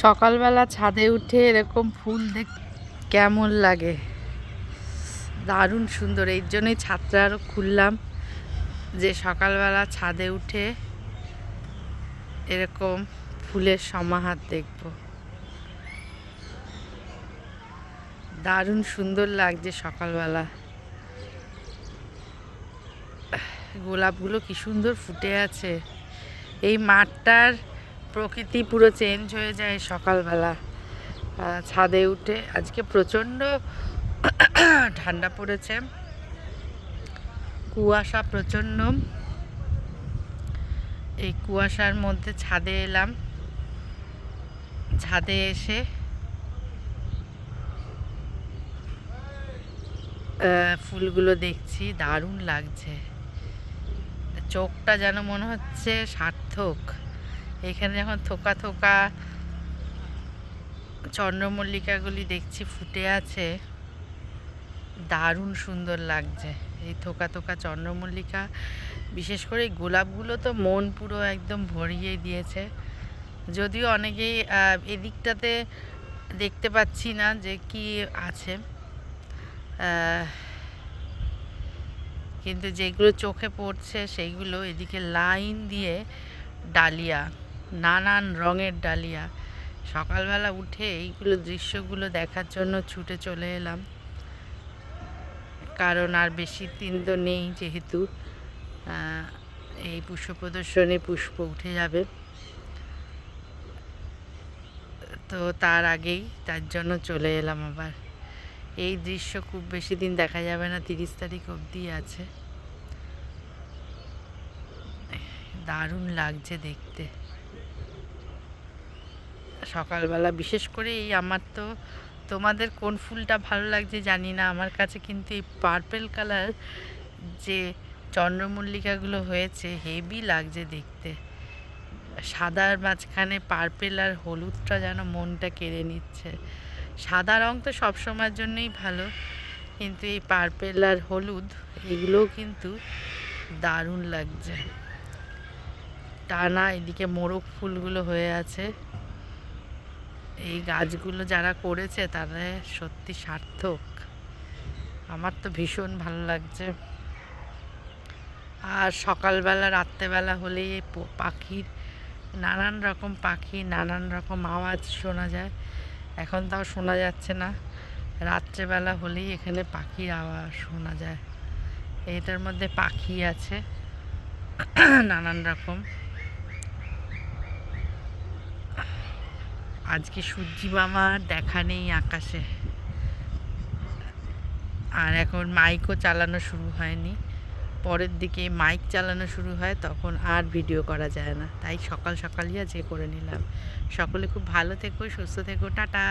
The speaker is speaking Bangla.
সকালবেলা ছাদে উঠে এরকম ফুল দেখ কেমন লাগে, দারুণ সুন্দর। এই জন্যই ছাদটা আরও খুললাম, যে সকালবেলা ছাদে উঠে এরকম ফুলের সমাহার দেখব। দারুণ সুন্দর লাগছে সকালবেলা। গোলাপগুলো কি সুন্দর ফুটে আছে। এই মাঠটার প্রকৃতি পুরো চেঞ্জ হয়ে যায় সকালবেলা ছাদে উঠে। আজকে প্রচণ্ড ঠান্ডা পড়েছে, কুয়াশা প্রচণ্ড। এই কুয়াশার মধ্যে ছাদে এলাম, ছাদে এসে ফুলগুলো দেখছি, দারুণ লাগছে। চোখটা যেন মনে হচ্ছে সার্থক। এখানে যখন থোকা থোকা চন্দ্রমল্লিকাগুলি দেখছি ফুটে আছে, দারুণ সুন্দর লাগছে। এই থোকা থোকা চন্দ্রমল্লিকা, বিশেষ করে এই গোলাপগুলো তো মন পুরো একদম ভরিয়ে দিয়েছে। যদিও অনেকেই এদিকটাতে দেখতে পাচ্ছি না যে কি আছে, কিন্তু যেগুলো চোখে পড়ছে সেইগুলো এদিকে লাইন দিয়ে ডালিয়া, নানান রঙের ডালিয়া। সকালবেলা উঠে এইগুলো দৃশ্যগুলো দেখার জন্য ছুটে চলে এলাম, কারণ আর বেশি দিন তো নেই, যেহেতু এই পুষ্প প্রদর্শনী পুষ্প উঠে যাবে, তো তার আগেই তার জন্য চলে এলাম আবার। এই দৃশ্য খুব বেশি দিন দেখা যাবে না, 30 তারিখ অবধি আছে। দারুণ লাগছে দেখতে সকালবেলা। বিশেষ করে এই আমার তো, তোমাদের কোন ফুলটা ভালো লাগছে জানি না, আমার কাছে কিন্তু এই পার্পেল কালার যে চন্দ্রমল্লিকাগুলো হয়েছে হেভি লাগছে দেখতে। সাদার মাঝখানে পার্পেল আর হলুদটা যেন মনটা কেড়ে নিচ্ছে। সাদা রং তো সবসময়ের জন্যই ভালো, কিন্তু এই পার্পেল আর হলুদ এগুলোও কিন্তু দারুণ লাগছে। টানা এদিকে মোরগ ফুলগুলো হয়ে আছে। এই গাছগুলো যারা করেছে তারা সত্যি সার্থক। আমার তো ভীষণ ভালো লাগছে। আর সকালবেলা রাত্রেবেলা হলেই পাখির নানান রকম পাখি, নানান রকম আওয়াজ শোনা যায়। এখন তাও শোনা যাচ্ছে না, রাত্রেবেলা হলেই এখানে পাখির আওয়াজ শোনা যায়। এটার মধ্যে পাখি আছে নানান রকম। আজকে সূর্যি মামার দেখা নেই আকাশে, আর এখন মাইকও চালানো শুরু হয়নি। পরের দিকে মাইক চালানো শুরু হয়, তখন আর ভিডিও করা যায় না, তাই সকাল সকালই আজকে করে নিলাম। সকলে খুব ভালো থেকো, সুস্থ থেকো, টাটা।